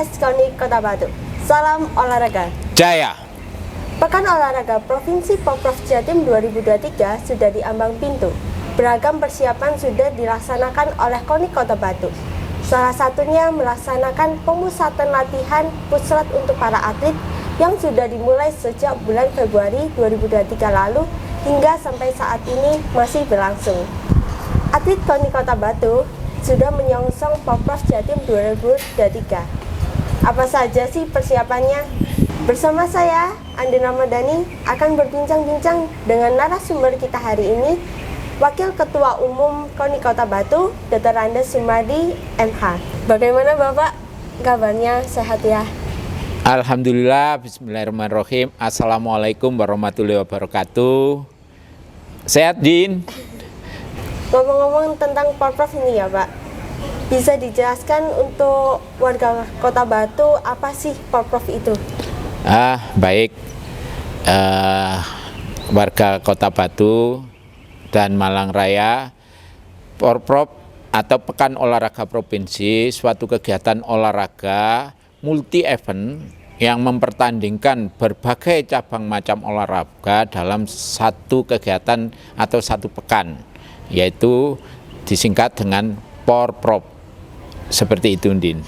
Podcast KONI Kota Batu. Salam olahraga Jaya. Pekan Olahraga Provinsi Pemprov Jatim 2023 sudah diambang pintu. Beragam persiapan sudah dilaksanakan oleh KONI Kota Batu. Salah satunya melaksanakan pemusatan latihan pusat untuk para atlet yang sudah dimulai sejak bulan Februari 2023 lalu hingga sampai saat ini masih berlangsung. Atlet KONI Kota Batu sudah menyongsong Pemprov Jatim 2023. Apa saja sih persiapannya? Bersama saya, Andi Ramadhani, akan berbincang-bincang dengan narasumber kita hari ini, Wakil Ketua Umum KONI Kota Batu, Dr. Andes Sumardi, MH. Bagaimana Bapak? Kabarnya sehat ya? Alhamdulillah, bismillahirrahmanirrahim. Assalamualaikum warahmatullahi wabarakatuh. Sehat, Din? Ngomong-ngomong tentang Porprov ini ya Pak, bisa dijelaskan untuk warga Kota Batu apa sih Porprov itu? Baik. Warga Kota Batu dan Malang Raya, Porprov atau Pekan Olahraga Provinsi, suatu kegiatan olahraga multi-event yang mempertandingkan berbagai cabang macam olahraga dalam satu kegiatan atau satu pekan, yaitu disingkat dengan Porprov. Seperti itu, Din.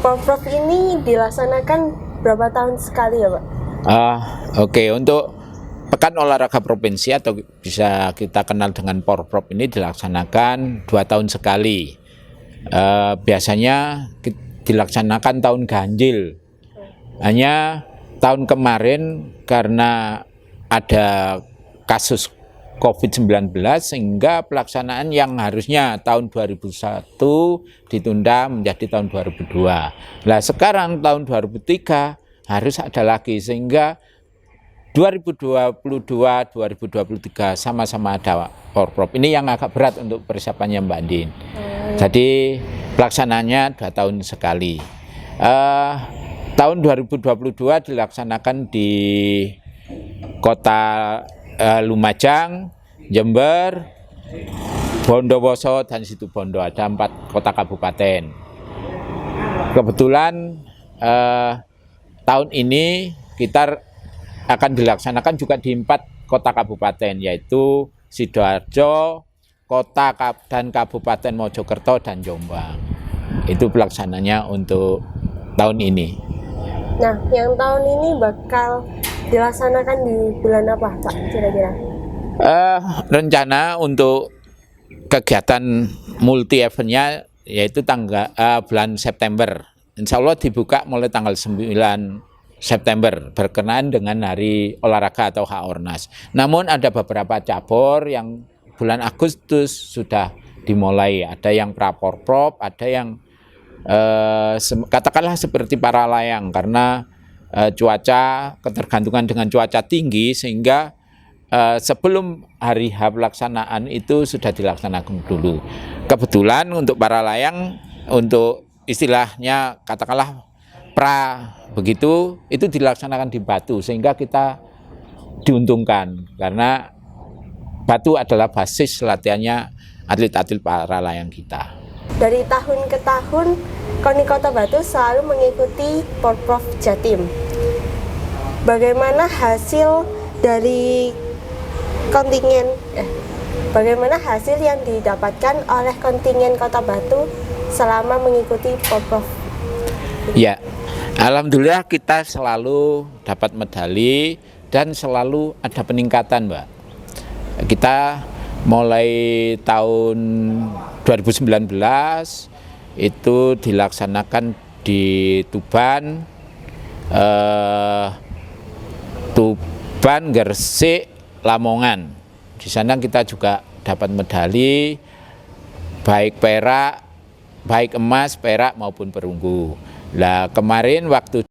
Porprov ini dilaksanakan berapa tahun sekali ya Pak? Oke. Untuk Pekan Olahraga Provinsi atau bisa kita kenal dengan Porprov ini dilaksanakan 2 tahun sekali. Biasanya dilaksanakan tahun ganjil. Hanya tahun kemarin karena ada kasus COVID-19 sehingga pelaksanaan yang harusnya tahun 2001 ditunda menjadi tahun 2002. Nah, sekarang tahun 2003 harus ada lagi sehingga 2022-2023 sama-sama ada Porprov. Ini yang agak berat untuk persiapannya Mbak Din. Jadi pelaksanaannya 2 tahun sekali. Tahun 2022 dilaksanakan di Kota Lumajang, Jember, Bondowoso, dan Situbondo. Ada 4 kota kabupaten. Kebetulan tahun ini kita akan dilaksanakan juga di 4 kota kabupaten, yaitu Sidoarjo, Kota dan Kabupaten Mojokerto, dan Jombang. Itu pelaksananya untuk tahun ini. Nah, yang tahun ini bakal dilaksanakan di bulan apa Pak kira-kira? Rencana untuk kegiatan multi eventnya yaitu bulan September. Insya Allah dibuka mulai tanggal 9 September berkenaan dengan Hari Olahraga atau HORNAS. Namun ada beberapa cabur yang bulan Agustus sudah dimulai. Ada yang pra-Porprov, ada yang katakanlah seperti para layang karena cuaca, ketergantungan dengan cuaca tinggi sehingga sebelum hari H pelaksanaan itu sudah dilaksanakan dulu. Kebetulan untuk para layang, untuk istilahnya katakanlah pra begitu, itu dilaksanakan di Batu sehingga kita diuntungkan karena Batu adalah basis latihannya atlet-atlet para layang kita. Dari tahun ke tahun, KONI Kota Batu selalu mengikuti Porprov Jatim. Bagaimana hasil dari bagaimana hasil yang didapatkan oleh kontingen Kota Batu selama mengikuti Porprov? Ya, alhamdulillah kita selalu dapat medali dan selalu ada peningkatan, Mbak. Kita mulai tahun 2019 itu dilaksanakan di Tuban, Gresik, Lamongan. Di sana kita juga dapat medali baik perak, baik emas, perak maupun perunggu. Nah, kemarin waktu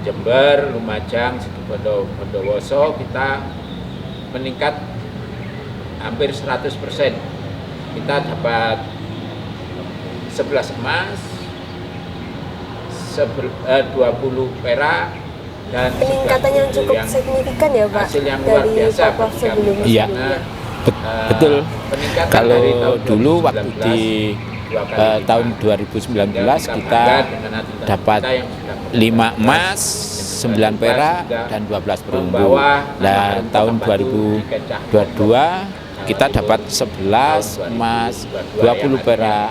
Jember, Lumajang, Situbondo, Bondowoso kita meningkat hampir 100%. Kita dapat 11 emas, 20 perak, dan peningkatan yang cukup signifikan ya Pak hasil yang luar dari biasa Porprov bagi kami. sebelumnya. Iya. Betul. Kalau dari tahun dulu 2019, waktu di tahun 2019 kita dapat 5 emas, 9 perak, dan 12 perunggu. Nah, tahun 2022 kita dapat 11 emas, 20 perak,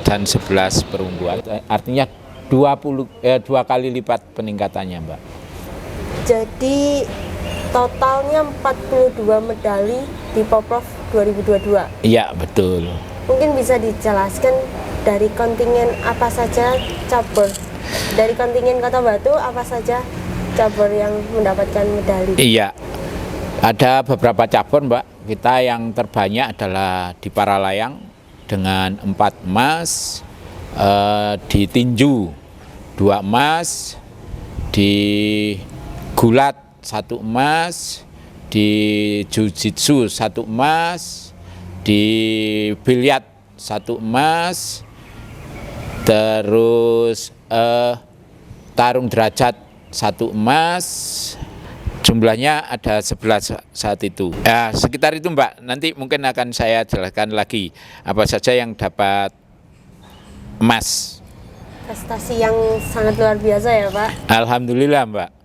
dan 11 perunggu. Artinya 2 kali lipat peningkatannya, Mbak. Jadi totalnya 42 medali di Porprov 2022. Iya, betul. Mungkin bisa dijelaskan dari kontingen apa saja cabur, dari kontingen Kota Batu apa saja cabur yang mendapatkan medali? Iya, ada beberapa cabur Mbak. Kita yang terbanyak adalah di Paralayang dengan 4 emas, di tinju 2 emas, di gulat 1 emas, di jiu-jitsu 1 emas, di biliar 1 emas, terus tarung derajat 1 emas, jumlahnya ada 11 saat itu. Ya, sekitar itu Mbak, nanti mungkin akan saya jelaskan lagi apa saja yang dapat emas. Prestasi yang sangat luar biasa ya Pak. Alhamdulillah Mbak.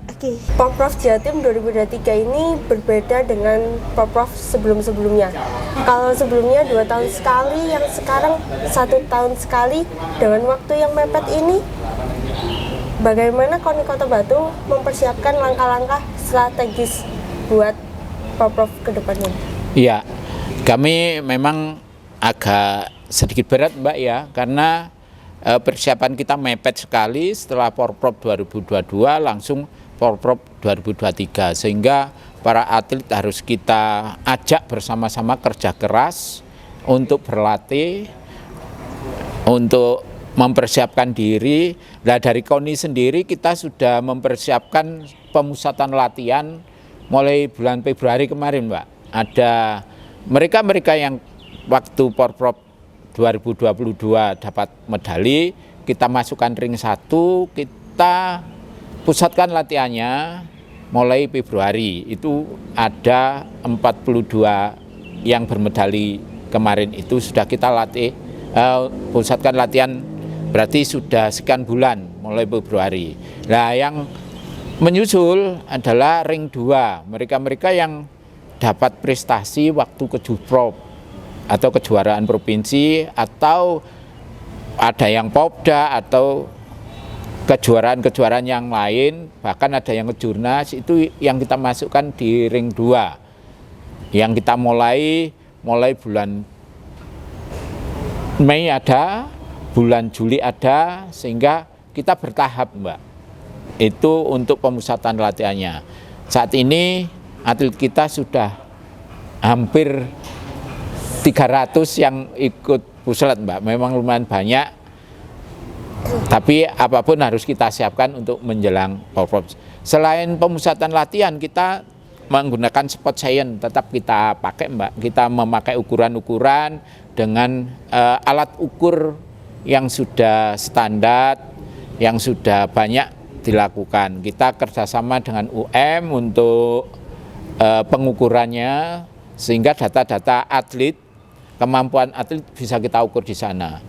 Oke, Porprov Jatim 2023 ini berbeda dengan Porprov sebelum-sebelumnya. Kalau sebelumnya 2 tahun sekali, yang sekarang 1 tahun sekali dengan waktu yang mepet ini, bagaimana KONI Kota Batu mempersiapkan langkah-langkah strategis buat Porprov ke depannya? Iya, kami memang agak sedikit berat Mbak ya, karena persiapan kita mepet sekali. Setelah Porprov 2022 langsung Porprov 2023, sehingga para atlet harus kita ajak bersama-sama kerja keras untuk berlatih, untuk mempersiapkan diri. Nah, dari KONI sendiri kita sudah mempersiapkan pemusatan latihan mulai bulan Februari kemarin Mbak. Ada mereka-mereka yang waktu Porprov 2022 dapat medali, kita masukkan ring 1, kita pusatkan latihannya mulai Februari. Itu ada 42 yang bermedali kemarin itu sudah kita latih, pusatkan latihan, berarti sudah sekian bulan mulai Februari. Nah, yang menyusul adalah ring 2, mereka-mereka yang dapat prestasi waktu Kejurprov atau kejuaraan provinsi, atau ada yang Popda atau kejuaraan-kejuaraan yang lain, bahkan ada yang kejurnas, itu yang kita masukkan di ring 2 yang kita mulai bulan Mei ada, bulan Juli ada, sehingga kita bertahap Mbak. Itu untuk pemusatan latihannya. Saat ini atlet kita sudah hampir 300 yang ikut pusat Mbak, memang lumayan banyak. Tapi apapun harus kita siapkan untuk menjelang Porprov. Selain pemusatan latihan, kita menggunakan sport science tetap kita pakai Mbak. Kita memakai ukuran-ukuran dengan alat ukur yang sudah standar, yang sudah banyak dilakukan. Kita kerjasama dengan UM untuk pengukurannya, sehingga data-data atlet, kemampuan atlet bisa kita ukur di sana.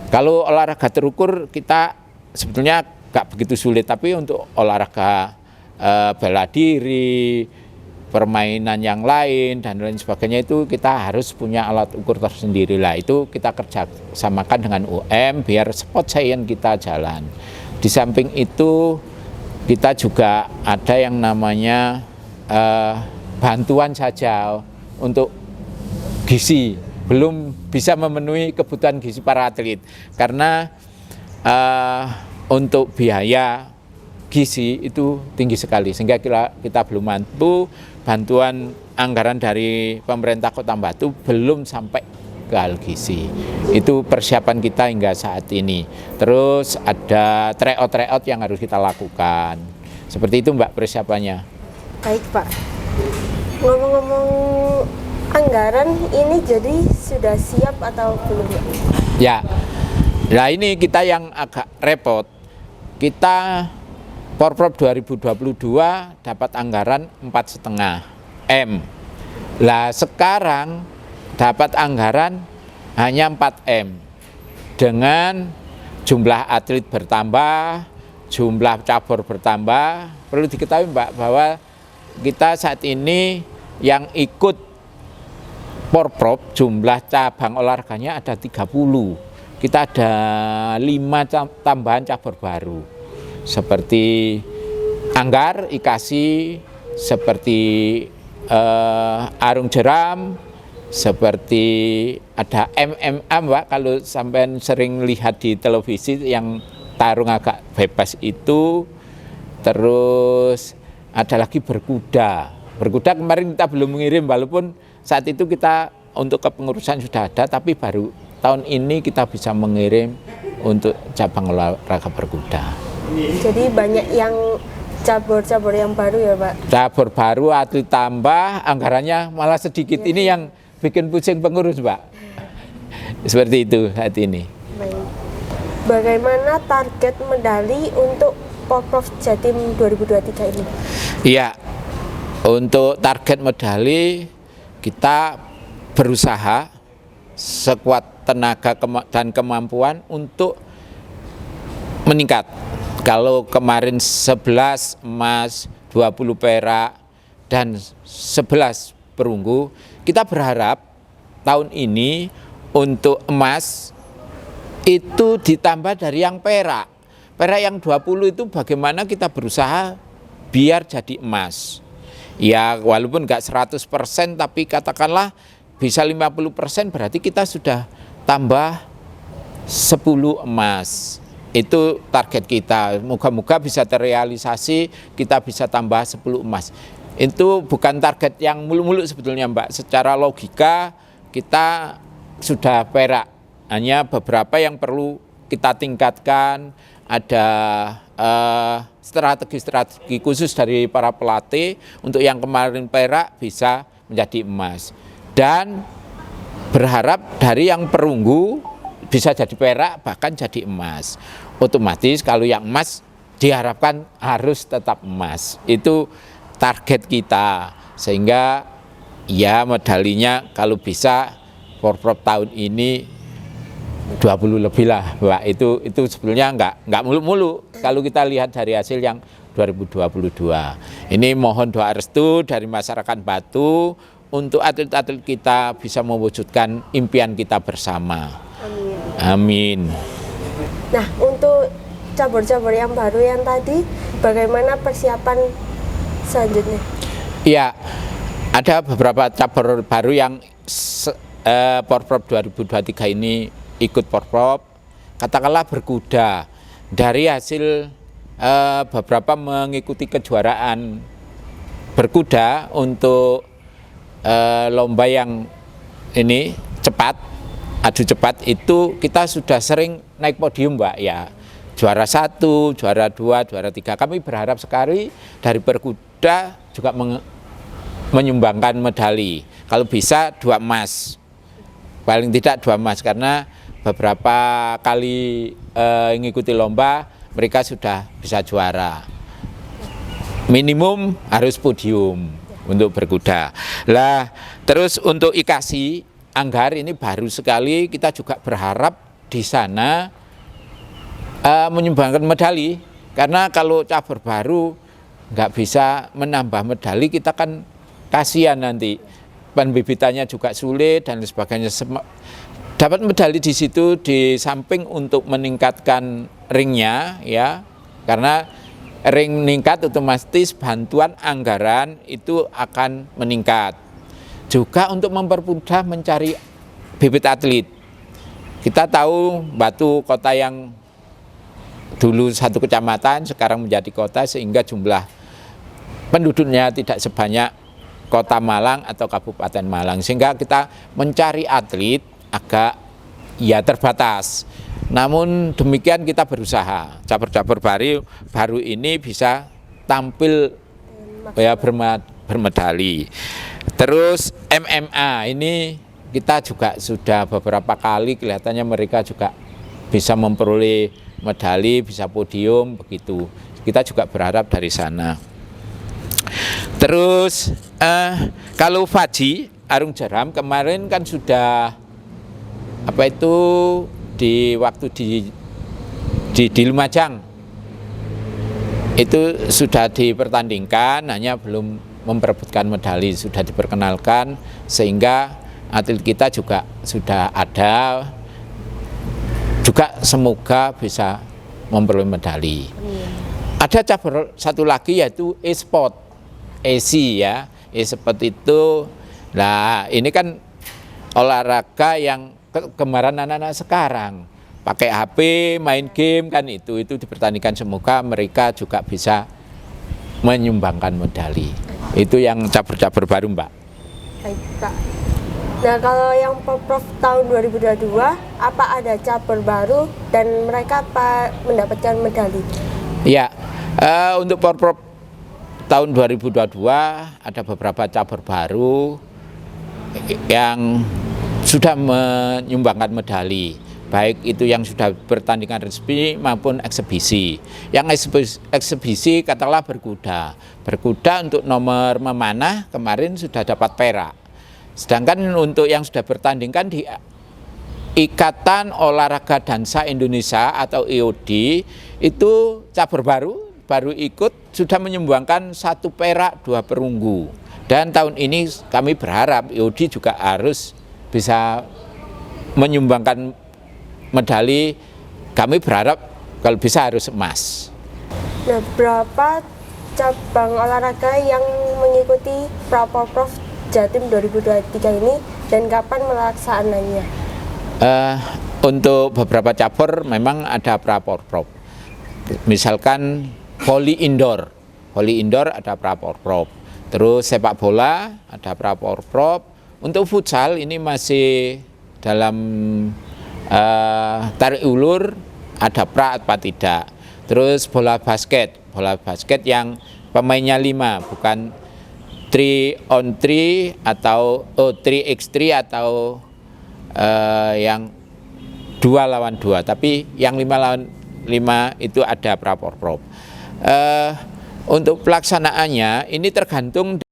Kalau olahraga terukur kita sebetulnya nggak begitu sulit, tapi untuk olahraga bela diri, permainan yang lain dan lain sebagainya, itu kita harus punya alat ukur tersendiri lah. Itu kita kerjasamakan dengan UM biar sport science kita jalan. Di samping itu kita juga ada yang namanya bantuan saja untuk gizi, belum bisa memenuhi kebutuhan gizi para atlet karena untuk biaya gizi itu tinggi sekali, sehingga kita belum mampu. Bantuan anggaran dari pemerintah Kota Batu belum sampai ke Algizi. Itu persiapan kita hingga saat ini. Terus ada tryout yang harus kita lakukan. Seperti itu Mbak persiapannya. Baik Pak. Ngomong-ngomong anggaran ini jadi sudah siap atau belum ya? Ya, nah ini kita yang agak repot. Kita Porprov 2022 dapat anggaran 4,5 M. Lah sekarang dapat anggaran hanya 4 M. Dengan jumlah atlet bertambah, jumlah cabur bertambah. Perlu diketahui Mbak bahwa kita saat ini yang ikut Porprov jumlah cabang olahraganya ada 30. Kita ada 5 tambahan cabur baru. Seperti anggar, ikasi, seperti arung jeram, seperti ada MMA Mbak, kalau sampai sering lihat di televisi yang tarung agak bebas itu. Terus ada lagi berkuda kemarin kita belum mengirim, walaupun saat itu kita untuk kepengurusan sudah ada, tapi baru tahun ini kita bisa mengirim untuk cabang olahraga berkuda. Jadi banyak yang cabur-cabur yang baru ya Pak? Cabur baru, atlet tambah, anggarannya malah sedikit. Ini yang bikin pusing pengurus Mbak. Seperti itu saat ini. Baik. Bagaimana target medali untuk Porprov Jatim 2023 ini? Iya, untuk target medali kita berusaha sekuat tenaga dan kemampuan untuk meningkat. Kalau kemarin 11 emas, 20 perak, dan 11 perunggu, kita berharap tahun ini untuk emas itu ditambah dari yang perak. Perak yang 20 itu bagaimana kita berusaha biar jadi emas. Ya walaupun nggak 100%, tapi katakanlah bisa 50%, berarti kita sudah tambah 10 emas. Itu target kita. Moga-moga bisa terrealisasi, kita bisa tambah 10 emas. Itu bukan target yang muluk-muluk sebetulnya Mbak. Secara logika kita sudah perak. Hanya beberapa yang perlu kita tingkatkan. Ada strategi khusus dari para pelatih untuk yang kemarin perak bisa menjadi emas. Dan berharap dari yang perunggu bisa jadi perak, bahkan jadi emas. Otomatis kalau yang emas diharapkan harus tetap emas. Itu target kita. Sehingga ya medalinya kalau bisa Porprov tahun ini 20 lebih lah Mbak. Itu sebetulnya enggak muluk-muluk kalau kita lihat dari hasil yang 2022. Ini mohon doa restu dari masyarakat Batu untuk atlet-atlet kita bisa mewujudkan impian kita bersama. Amin. Nah, untuk cabur-cabur yang baru yang tadi, bagaimana persiapan selanjutnya? Iya, ada beberapa cabur baru yang Porprov 2023 ini ikut Porprov. Katakanlah berkuda. Dari hasil beberapa mengikuti kejuaraan berkuda untuk lomba yang ini cepat, adu cepat, itu kita sudah sering naik podium Mbak ya. Juara 1, juara 2, juara 3. Kami berharap sekali dari berkuda juga menyumbangkan medali. Kalau bisa 2 emas. Paling tidak 2 emas, karena beberapa kali mengikuti lomba mereka sudah bisa juara. Minimum harus podium untuk berkuda. Lah, terus untuk ikasi anggar ini baru sekali, kita juga berharap di sana menyumbangkan medali, karena kalau cabur baru nggak bisa menambah medali, kita kan kasihan nanti, pembibitannya juga sulit dan sebagainya. Dapat medali di situ di samping untuk meningkatkan ringnya ya, karena ring meningkat otomatis bantuan anggaran itu akan meningkat. Juga untuk mempermudah mencari bibit atlet. Kita tahu Batu kota yang dulu 1 kecamatan sekarang menjadi kota, sehingga jumlah penduduknya tidak sebanyak kota Malang atau Kabupaten Malang, sehingga kita mencari atlet agak ya terbatas. Namun demikian kita berusaha cabur-cabur baru ini bisa tampil ya bermedali. Terus MMA ini kita juga sudah beberapa kali kelihatannya mereka juga bisa memperoleh medali, bisa podium begitu. Kita juga berharap dari sana. Terus kalau Faji Arung Jeram kemarin kan sudah di waktu di Lumajang itu sudah dipertandingkan, hanya belum memperebutkan medali, sudah diperkenalkan sehingga atlet kita juga sudah ada, juga semoga bisa memperoleh medali. Ada cabur satu lagi yaitu e-sport, ya, e-sport itu, nah ini kan olahraga yang kegemaran anak-anak sekarang, pakai HP, main game kan itu dipertandingkan, semoga mereka juga bisa menyumbangkan medali. Itu yang cabur-cabur baru, Mbak. Baik, Pak. Nah, kalau yang Porprov tahun 2022, apa ada cabur baru dan mereka mendapatkan medali? Ya, untuk Porprov tahun 2022 ada beberapa cabur baru yang sudah menyumbangkan medali, baik itu yang sudah pertandingan resmi maupun eksebisi. Yang eksebisi katakanlah berkuda untuk nomor memanah kemarin sudah dapat perak. Sedangkan untuk yang sudah bertandingkan di Ikatan Olahraga Dansa Indonesia atau IOD itu cabur baru ikut sudah menyumbangkan 1 perak 2 perunggu. Dan tahun ini kami berharap IOD juga harus bisa menyumbangkan medali, kami berharap kalau bisa harus emas. Nah, berapa cabang olahraga yang mengikuti Porprov Jatim 2023 ini dan kapan melaksananya? Untuk beberapa cabur memang ada Porprov. Misalkan voli indoor ada Porprov. Terus sepak bola ada Porprov. Untuk futsal ini masih dalam tarik ulur, ada pra apa tidak. Terus bola basket yang pemainnya 5 bukan 3-on-3 atau 3x3 atau yang 2 lawan 2, tapi yang 5 lawan 5 itu ada Porprov. Untuk pelaksanaannya ini tergantung